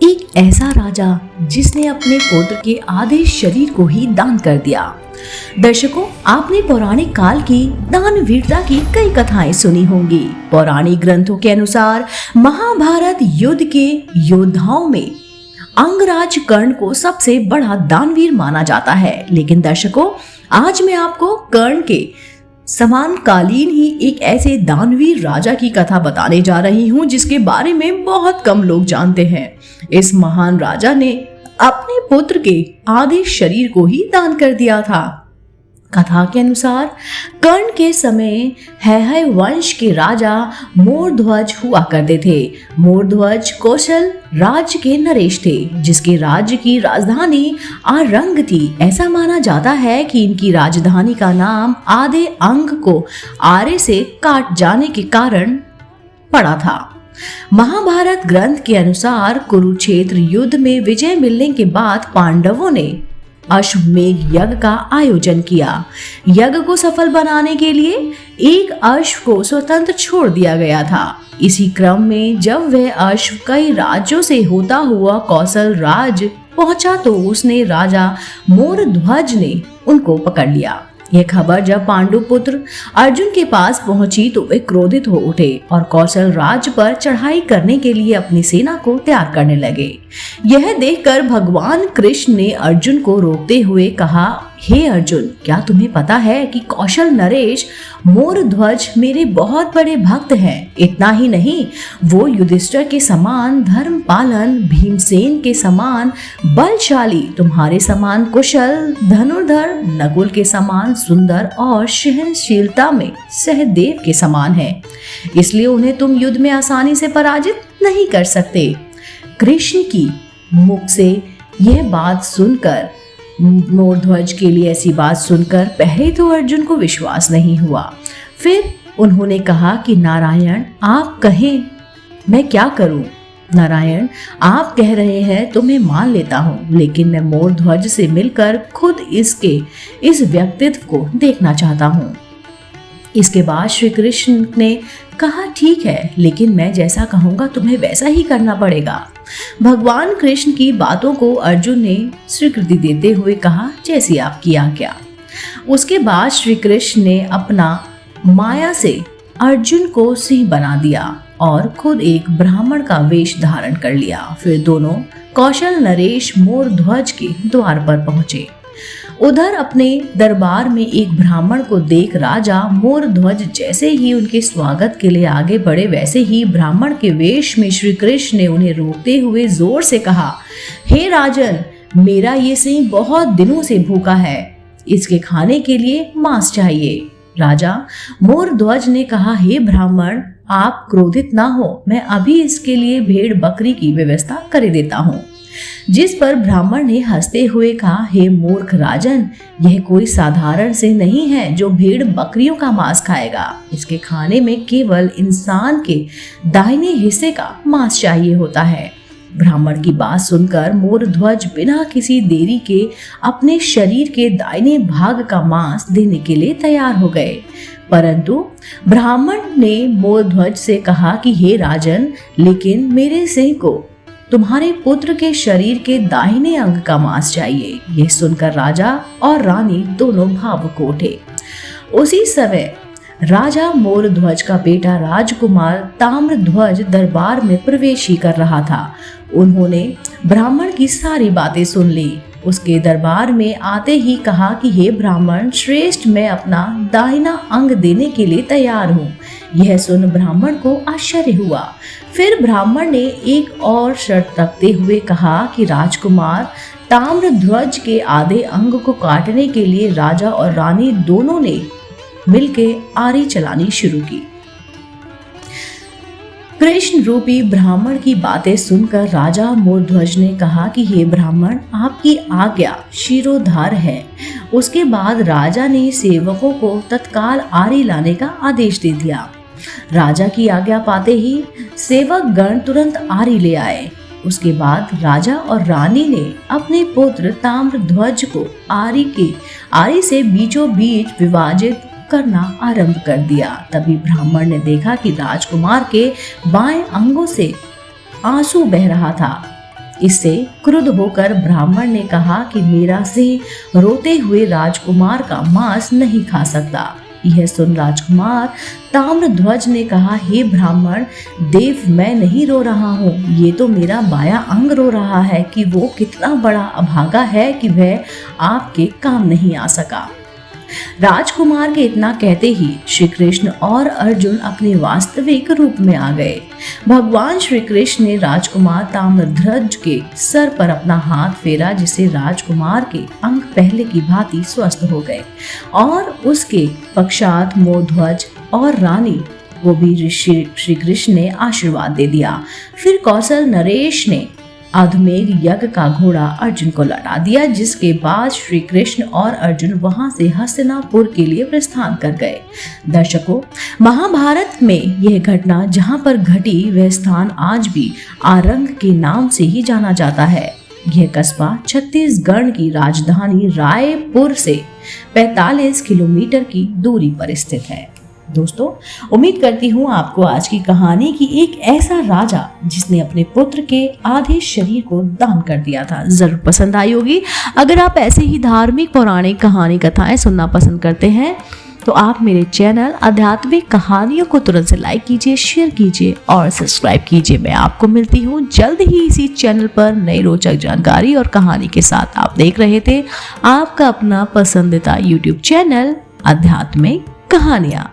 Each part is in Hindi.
एक ऐसा राजा जिसने अपने पुत्र के आधे शरीर को ही दान कर दिया। दर्शकों, आपने पौराणिक काल की दानवीरता की कई कथाएं सुनी होंगी। पौराणिक ग्रंथों के अनुसार महाभारत युद्ध के योद्धाओं में अंगराज कर्ण को सबसे बड़ा दानवीर माना जाता है। लेकिन दर्शकों, आज मैं आपको कर्ण के समानकालीन ही एक ऐसे दानवीर राजा की कथा बताने जा रही हूँ जिसके बारे में बहुत कम लोग जानते हैं। इस महान राजा ने अपने पुत्र के आधे शरीर को ही दान कर दिया था। कथा के अनुसार कर्ण के समय हैहय वंश के राजा मोरध्वज हुआ करते थे। मोरध्वज कौशल राज्य के नरेश थे, जिसके राज्य की राजधानी आरंग थी। ऐसा माना जाता है कि इनकी राजधानी का नाम आधे अंग को आरे से काट जाने के कारण पड़ा था। महाभारत ग्रंथ के अनुसार कुरुक्षेत्र युद्ध में विजय मिलने के बाद पांडवों ने अश्वमेध यज्ञ का आयोजन किया। यज्ञ को सफल बनाने के लिए एक अश्व को स्वतंत्र छोड़ दिया गया था। इसी क्रम में जब वह अश्व कई राज्यों से होता हुआ कौशल राज्य पहुंचा तो उसने राजा मोरध्वज ने उनको पकड़ लिया। यह खबर जब पांडु पुत्र अर्जुन के पास पहुंची तो वे क्रोधित हो उठे और कौशल राज्य पर चढ़ाई करने के लिए अपनी सेना को तैयार करने लगे। यह देखकर भगवान कृष्ण ने अर्जुन को रोकते हुए कहा, हे अर्जुन, क्या तुम्हें पता है कि कौशल नरेश मोरध्वज मेरे बहुत बड़े भक्त हैं। इतना ही नहीं, वो युधिष्ठिर के समान धर्म पालन, भीमसेन के समान बलशाली, तुम्हारे समान कुशल धनुर्धर, नकुल के समान सुंदर और सहनशीलता में सहदेव के समान है। इसलिए उन्हें तुम युद्ध में आसानी से पराजित नहीं कर सकते। कृष्ण की मुख से यह बात सुनकर मोरध्वज के लिए ऐसी बात सुनकर पहले तो अर्जुन को विश्वास नहीं हुआ। फिर उन्होंने कहा कि नारायण, आप कहें मैं क्या करूं? नारायण, आप कह रहे हैं तो मैं मान लेता हूं, लेकिन मैं मोरध्वज से मिलकर खुद इस व्यक्तित्व को देखना चाहता हूं। इसके बाद श्री कृष्ण ने कहा, ठीक है, लेकिन मैं जैसा कहूंगा तुम्हें वैसा ही करना पड़ेगा। भगवान कृष्ण की बातों को अर्जुन ने स्वीकृति देते हुए कहा, जैसी आपकी आज्ञा। उसके बाद श्री कृष्ण ने अपना माया से अर्जुन को सिंह बना दिया और खुद एक ब्राह्मण का वेश धारण कर लिया। फिर दोनों कौशल नरेश मोरध्वज के द्वार पर पहुंचे। उधर अपने दरबार में एक ब्राह्मण को देख राजा मोरध्वज जैसे ही उनके स्वागत के लिए आगे बढ़े, वैसे ही ब्राह्मण के वेश में श्री कृष्ण ने उन्हें रोकते हुए जोर से कहा, हे राजन, मेरा ये सिंह बहुत दिनों से भूखा है, इसके खाने के लिए मांस चाहिए। राजा मोरध्वज ने कहा, हे ब्राह्मण, आप क्रोधित ना हो, मैं अभी इसके लिए भेड़ बकरी की व्यवस्था कर देता हूँ। जिस पर ब्राह्मण ने हंसते हुए कहा, हे मूर्ख राजन, यह कोई साधारण सिंह नहीं है जो भेड़ बकरियों का मांस खाएगा। इसके खाने में केवल इंसान के दाहिने हिस्से का मांस चाहिए होता है। ब्राह्मण की बात सुनकर मोरध्वज बिना किसी देरी के अपने शरीर के दाहिने भाग का मांस देने के लिए तैयार हो गए। परंतु ब्राह्मण ने मोरध्वज से कहा कि हे राजन, लेकिन मेरे सिंह को तुम्हारे पुत्र के शरीर के दाहिने अंग का मांस चाहिए। यह सुनकर राजा और रानी दोनों भावुक उठे। उसी समय राजा मोरध्वज का बेटा राजकुमार ताम्रध्वज दरबार में प्रवेश ही कर रहा था। उन्होंने ब्राह्मण की सारी बातें सुन ली। उसके दरबार में आते ही कहा कि हे ब्राह्मण श्रेष्ठ, मैं अपना दाहिना अंग देने के लिए तैयार हूँ। यह सुन ब्राह्मण को आश्चर्य हुआ। फिर ब्राह्मण ने एक और शर्त रखते हुए कहा कि राजकुमार ताम्रध्वज के आधे अंग को काटने के लिए राजा और रानी दोनों ने मिलकर आरी चलानी शुरू की। कृष्ण रूपी ब्राह्मण की बातें सुनकर राजा मोरध्वज ने कहा कि हे ब्राह्मण, आपकी आज्ञा शिरोधार्य है। उसके बाद राजा ने सेवकों को तत्काल आरी लाने का आदेश दे दिया। राजा की आज्ञा पाते ही सेवक गण तुरंत आरी ले आए। उसके बाद राजा और रानी ने अपने पुत्र ताम्रध्वज को आरी से बीचों बीच विभाजित करना आरंभ कर दिया। तभी ब्राह्मण ने देखा कि राजकुमार के बाएं अंगों से आंसू बह रहा था। इससे क्रुद्ध होकर ब्राह्मण ने कहा कि मेरा सिंह रोते हुए राजकुमार का मांस नहीं खा सकता। यह सुन राजकुमार ताम्रध्वज ने कहा, हे ब्राह्मण देव, मैं नहीं रो रहा हूँ, ये तो मेरा बायां अंग रो रहा है कि वो कितना बड़ा अभागा है कि वह आपके काम नहीं आ सका। राजकुमार के इतना कहते ही श्री कृष्ण और अर्जुन अपने वास्तविक रूप में आ गए। भगवान श्री कृष्ण ने राजकुमार ताम्रध्वज के सर पर अपना हाथ फेरा, जिससे राजकुमार के अंग पहले की भांति स्वस्थ हो गए और उसके पश्चात मोरध्वज और रानी को भी श्री कृष्ण ने आशीर्वाद दे दिया। फिर कौशल नरेश ने अधमेघ यज्ञ का घोड़ा अर्जुन को लौटा दिया, जिसके बाद श्री कृष्ण और अर्जुन वहां से हस्तिनापुर के लिए प्रस्थान कर गए। दर्शकों, महाभारत में यह घटना जहां पर घटी वह स्थान आज भी आरंग के नाम से ही जाना जाता है। यह कस्बा छत्तीसगढ़ की राजधानी रायपुर से 45 किलोमीटर की दूरी पर स्थित है। दोस्तों, उम्मीद करती हूँ आपको आज की कहानी की एक ऐसा राजा जिसने अपने पुत्र के आधे शरीर को दान कर दिया था जरूर पसंद आई होगी। अगर आप ऐसे ही धार्मिक पौराणिक कहानी कथाएं सुनना पसंद करते हैं तो आप मेरे चैनल आध्यात्मिक कहानियों को तुरंत से लाइक कीजिए, शेयर कीजिए और सब्सक्राइब कीजिए। मैं आपको मिलती हूँ जल्द ही इसी चैनल पर नई रोचक जानकारी और कहानी के साथ। आप देख रहे थे आपका अपना पसंदीदा यूट्यूब चैनल आध्यात्मिक कहानियां।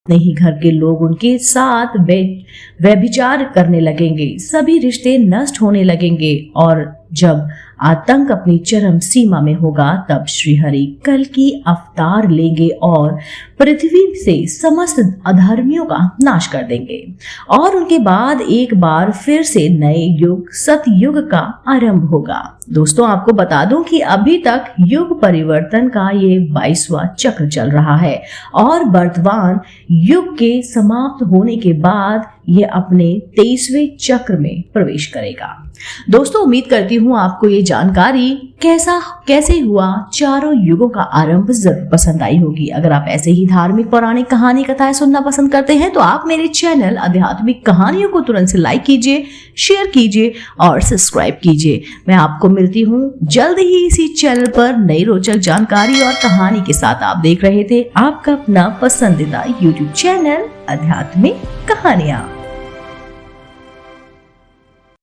नहीं, घर के लोग उनके साथ व्यभिचार करने लगेंगे, सभी रिश्ते नष्ट होने लगेंगे और जब आतंक अपनी चरम सीमा में होगा तब श्रीहरि कल की अवतार लेंगे और पृथ्वी से समस्त अधर्मियों का नाश कर देंगे और उनके बाद एक बार फिर से नए युग सतयुग का आरंभ होगा। दोस्तों, आपको बता दूं कि अभी तक युग परिवर्तन का ये 22वां चक्र चल रहा है और वर्तमान युग के समाप्त होने के बाद ये अपने 23वें चक्र में प्रवेश करेगा। दोस्तों, उम्मीद करती हूँ आपको ये जानकारी कैसे हुआ चारों युगों का आरंभ जरूर पसंद आई होगी। अगर आप ऐसे ही धार्मिक पौराणिक कहानी कथाएं सुनना पसंद करते हैं तो आप मेरे चैनल आध्यात्मिक कहानियों को तुरंत से लाइक कीजिए, शेयर कीजिए और सब्सक्राइब कीजिए। मैं आपको मिलती हूँ जल्द ही इसी चैनल पर नई रोचक जानकारी और कहानी के साथ। आप देख रहे थे आपका अपना पसंदीदा YouTube चैनल आध्यात्मिक कहानियां।